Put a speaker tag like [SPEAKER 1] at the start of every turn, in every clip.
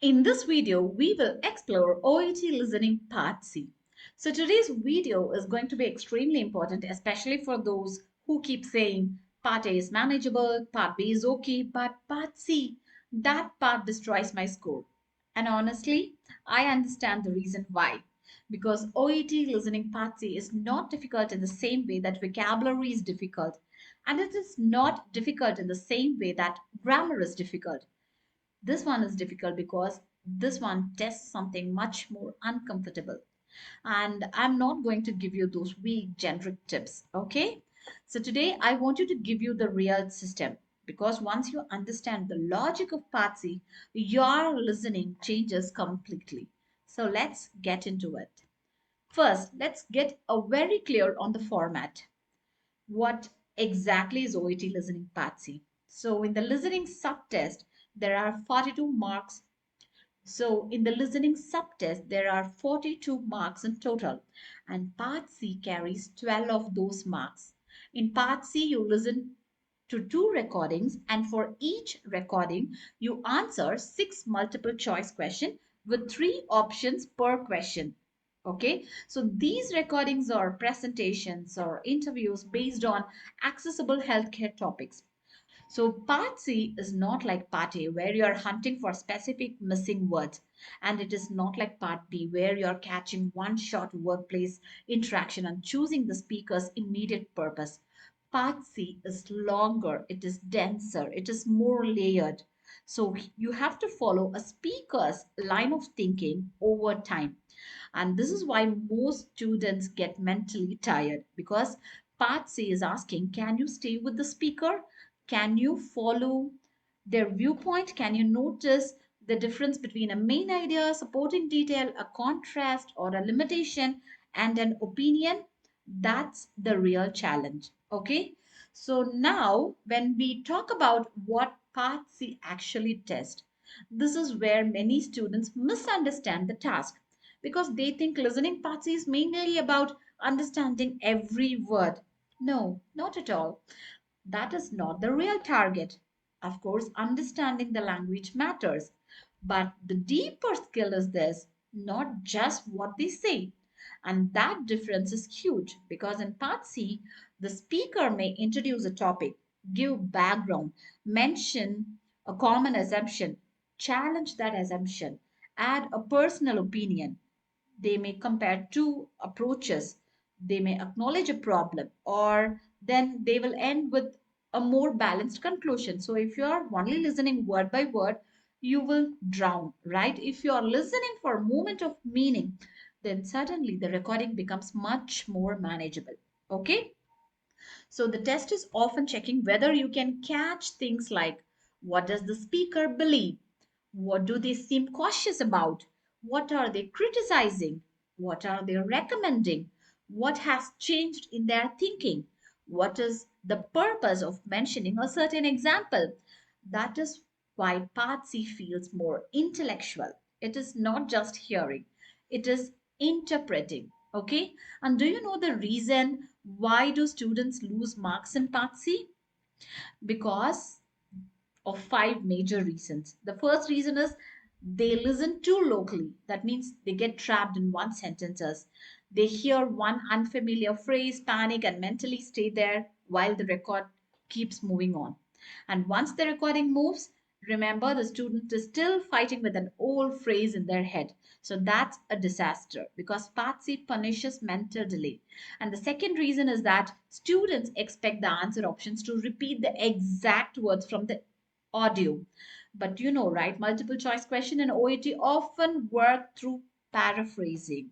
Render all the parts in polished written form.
[SPEAKER 1] In this video, we will explore OET listening part C. So today's video is going to be extremely important, especially for those who keep saying part A is manageable, part B is okay, but part C, that part destroys my score. And honestly, I understand the reason why. Because OET listening part C is not difficult in the same way that vocabulary is difficult. And it is not difficult in the same way that grammar is difficult. This one is difficult because this one tests something much more uncomfortable. And I'm not going to give you those weak generic tips, okay? So today I want you to give you the real system because once you understand the logic of Part C, your listening changes completely. So let's get into it. First, let's get a very clear on the format. What exactly is OET listening Part C? So in the listening subtest, there are 42 marks. So in the listening subtest, there are 42 marks in total, and Part C carries 12 of those marks. In Part C, you listen to two recordings, and for each recording, you answer six multiple choice questions with three options per question. Okay, so these recordings are presentations or interviews based on accessible healthcare topics. So part C is not like part A where you are hunting for specific missing words. And it is not like part B where you're catching one shot workplace interaction and choosing the speaker's immediate purpose. Part C is longer, it is denser, it is more layered. So you have to follow a speaker's line of thinking over time. And this is why most students get mentally tired because part C is asking, can you stay with the speaker? Can you follow their viewpoint? Can you notice the difference between a main idea, supporting detail, a contrast, or a limitation, and an opinion? That's the real challenge. Okay. So now, when we talk about what Part C actually tests, this is where many students misunderstand the task because they think listening Part C is mainly about understanding every word. No, not at all. That is not the real target. Of course, understanding the language matters, but the deeper skill is this, not just what they say. And that difference is huge because in part C, the speaker may introduce a topic, give background, mention a common assumption, challenge that assumption, add a personal opinion. They may compare two approaches. They may acknowledge a problem, or then they will end with a more balanced conclusion. So, if you are only listening word by word, you will drown, right? If you are listening for a moment of meaning, then suddenly the recording becomes much more manageable. Okay? So the test is often checking whether you can catch things like what does the speaker believe? What do they seem cautious about? What are they criticizing? What are they recommending? What has changed in their thinking? What is the purpose of mentioning a certain example? That is why Part C feels more intellectual. It is not just hearing, it is interpreting. Okay? And do you know the reason why do students lose marks in Part C? Because of five major reasons. The first reason is they listen too locally. That means they get trapped in one sentences. They hear one unfamiliar phrase, panic, and mentally stay there while the record keeps moving on. And once the recording moves, remember the student is still fighting with an old phrase in their head. So that's a disaster because Part C punishes mental delay. And the second reason is that students expect the answer options to repeat the exact words from the audio. But you know, right? Multiple choice question and OET often work through paraphrasing.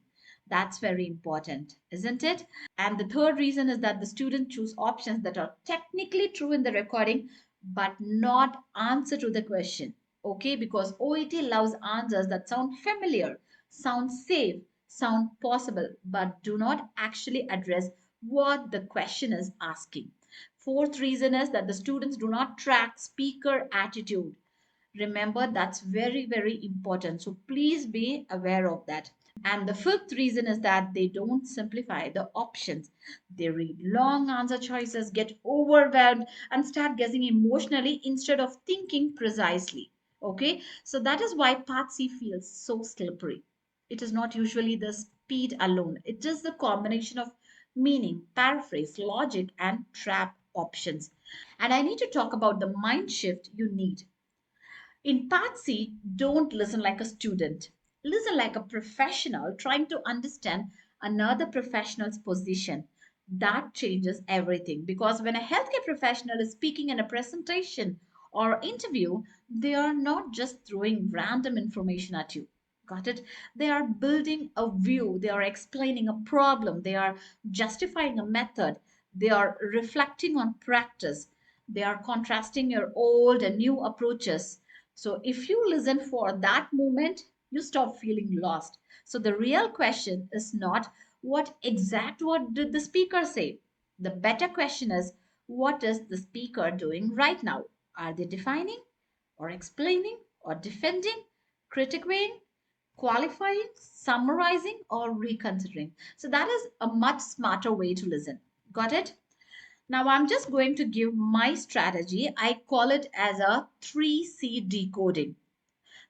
[SPEAKER 1] That's very important, isn't it? And the third reason is that the student choose options that are technically true in the recording but not answer to the question. Okay, because OET loves answers that sound familiar, sound safe, sound possible, but do not actually address what the question is asking. Fourth reason is that the students do not track speaker attitude. Remember, that's very, very important. So please be aware of that. And the fifth reason is that they don't simplify the options. They read long answer choices, get overwhelmed, and start guessing emotionally instead of thinking precisely. Okay, so that is why Part C feels so slippery. It is not usually the speed alone, it is the combination of meaning, paraphrase, logic, and trap options. And I need to talk about the mind shift you need. In Part C, don't listen like a student. Listen like a professional trying to understand another professional's position. That changes everything because when a healthcare professional is speaking in a presentation or interview, they are not just throwing random information at you. Got it? They are building a view, they are explaining a problem, they are justifying a method, they are reflecting on practice, they are contrasting your old and new approaches. So if you listen for that moment, you stop feeling lost. So the real question is not what did the speaker say? The better question is what is the speaker doing right now? Are they defining or explaining or defending, critiquing, qualifying, summarizing, or reconsidering? So that is a much smarter way to listen. Got it? Now I'm just going to give my strategy. I call it as a 3C decoding.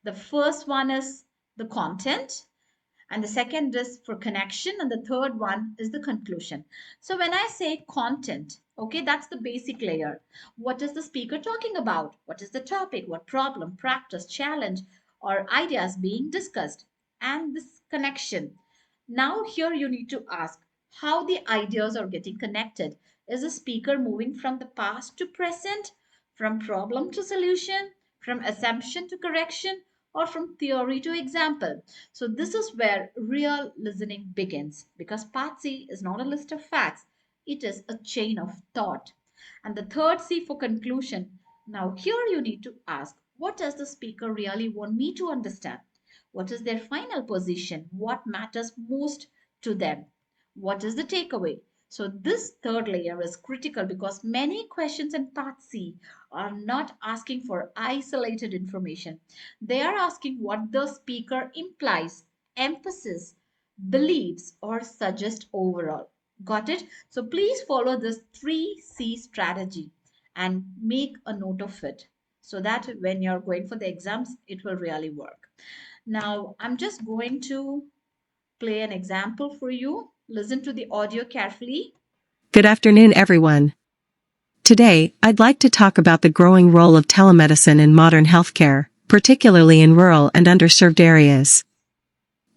[SPEAKER 1] The first one is the content, and the second is for connection, and the third one is the conclusion. So when I say content, okay, that's the basic layer. What is the speaker talking about? What is the topic? What problem, practice, challenge, or ideas being discussed? And this connection. Now here you need to ask how the ideas are getting connected. Is the speaker moving from the past to present, from problem to solution, from assumption to correction, or from theory to example? So this is where real listening begins because part C is not a list of facts, it is a chain of thought. And the third C for conclusion. Now here you need to ask, what does the speaker really want me to understand? What is their final position? What matters most to them? What is the takeaway? So this third layer is critical because many questions in part C are not asking for isolated information. They are asking what the speaker implies, emphasis, believes, or suggests overall. Got it? So please follow this 3C strategy and make a note of it so that when you're going for the exams, it will really work. Now, I'm just going to play an example for you. Listen to the audio carefully.
[SPEAKER 2] Good afternoon, everyone. Today, I'd like to talk about the growing role of telemedicine in modern healthcare, particularly in rural and underserved areas.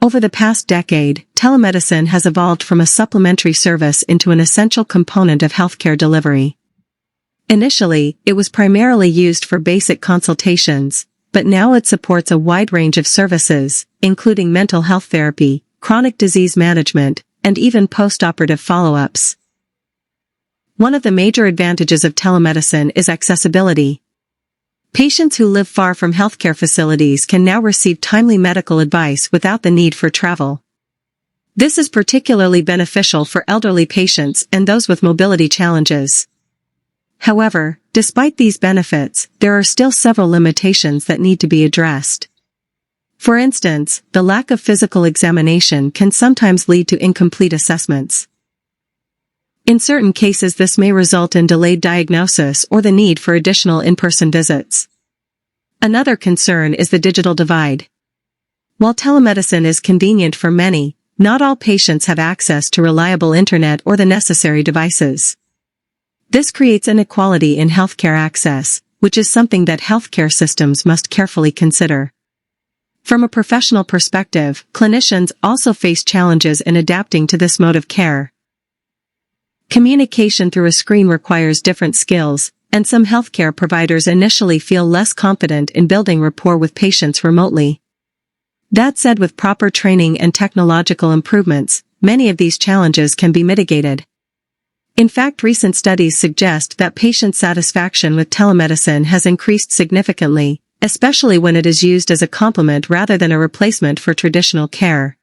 [SPEAKER 2] Over the past decade, telemedicine has evolved from a supplementary service into an essential component of healthcare delivery. Initially, it was primarily used for basic consultations, but now it supports a wide range of services, including mental health therapy, chronic disease management, and even post-operative follow-ups. One of the major advantages of telemedicine is accessibility. Patients who live far from healthcare facilities can now receive timely medical advice without the need for travel. This is particularly beneficial for elderly patients and those with mobility challenges. However, despite these benefits, there are still several limitations that need to be addressed. For instance, the lack of physical examination can sometimes lead to incomplete assessments. In certain cases, this may result in delayed diagnosis or the need for additional in-person visits. Another concern is the digital divide. While telemedicine is convenient for many, not all patients have access to reliable internet or the necessary devices. This creates inequality in healthcare access, which is something that healthcare systems must carefully consider. From a professional perspective, clinicians also face challenges in adapting to this mode of care. Communication through a screen requires different skills, and some healthcare providers initially feel less confident in building rapport with patients remotely. That said, with proper training and technological improvements, many of these challenges can be mitigated. In fact, recent studies suggest that patient satisfaction with telemedicine has increased significantly, especially when it is used as a complement rather than a replacement for traditional care.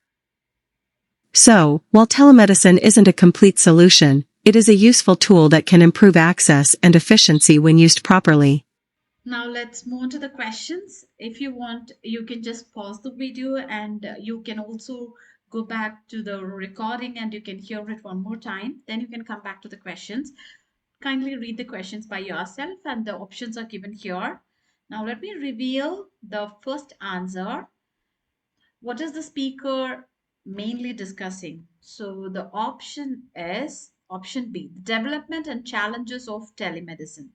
[SPEAKER 2] So, while telemedicine isn't a complete solution, it is a useful tool that can improve access and efficiency when used properly.
[SPEAKER 1] Now let's move on to the questions. If you want, you can just pause the video and you can also go back to the recording and you can hear it one more time. Then you can come back to the questions. Kindly read the questions by yourself and the options are given here. Now let me reveal the first answer. What is the speaker mainly discussing? So the option is option B, the development and challenges of telemedicine.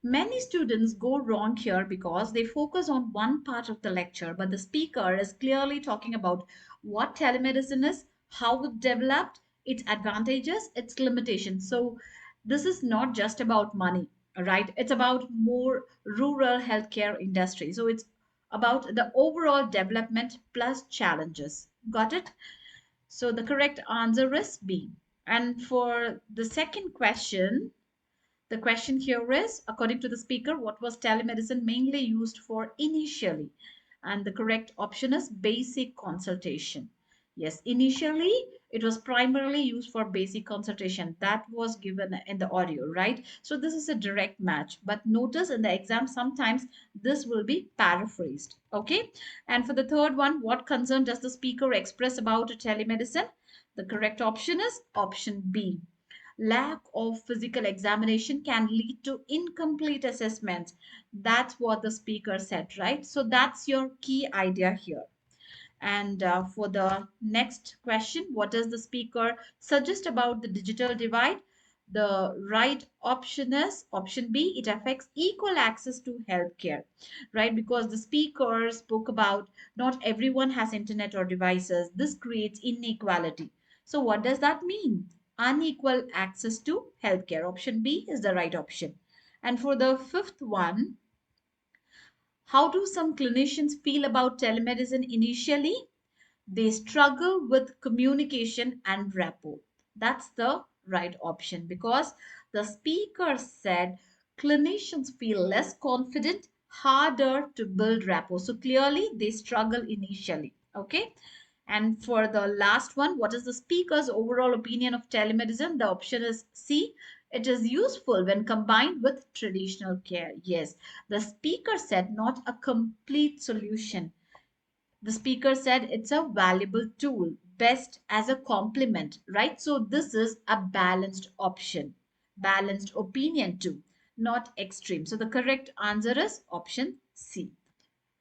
[SPEAKER 1] Many students go wrong here because they focus on one part of the lecture, but the speaker is clearly talking about what telemedicine is, how it developed, its advantages, its limitations. So, this is not just about money, right? It's about more rural healthcare industry. So, it's about the overall development plus challenges. Got it? So, the correct answer is B. And for the second question, the question here is, according to the speaker, what was telemedicine mainly used for initially? And the correct option is basic consultation. Yes, initially it was primarily used for basic consultation. That was given in the audio, right? So this is a direct match. But notice in the exam, sometimes this will be paraphrased. Okay. And for the third one, what concern does the speaker express about telemedicine? The correct option is option B. Lack of physical examination can lead to incomplete assessments. That's what the speaker said, right? So that's your key idea here. And for the next question, what does the speaker suggest about the digital divide? The right option is option B. It affects equal access to healthcare, right? Because the speaker spoke about not everyone has internet or devices. This creates inequality. So, what does that mean? Unequal access to healthcare. Option B is the right option. And for the fifth one, how do some clinicians feel about telemedicine initially? They struggle with communication and rapport. That's the right option because the speaker said clinicians feel less confident, harder to build rapport. So clearly they struggle initially. Okay. And for the last one, what is the speaker's overall opinion of telemedicine? The option is C. It is useful when combined with traditional care. Yes, the speaker said not a complete solution. The speaker said it's a valuable tool, best as a complement, right? So this is a balanced option, balanced opinion too, not extreme. So the correct answer is option C.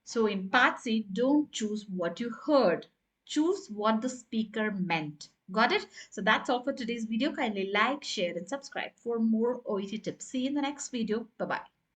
[SPEAKER 1] So in part C, don't choose what you heard, choose what the speaker meant. Got it? So that's all for today's video. Kindly like, share, and subscribe for more OET tips. See you in the next video. Bye bye.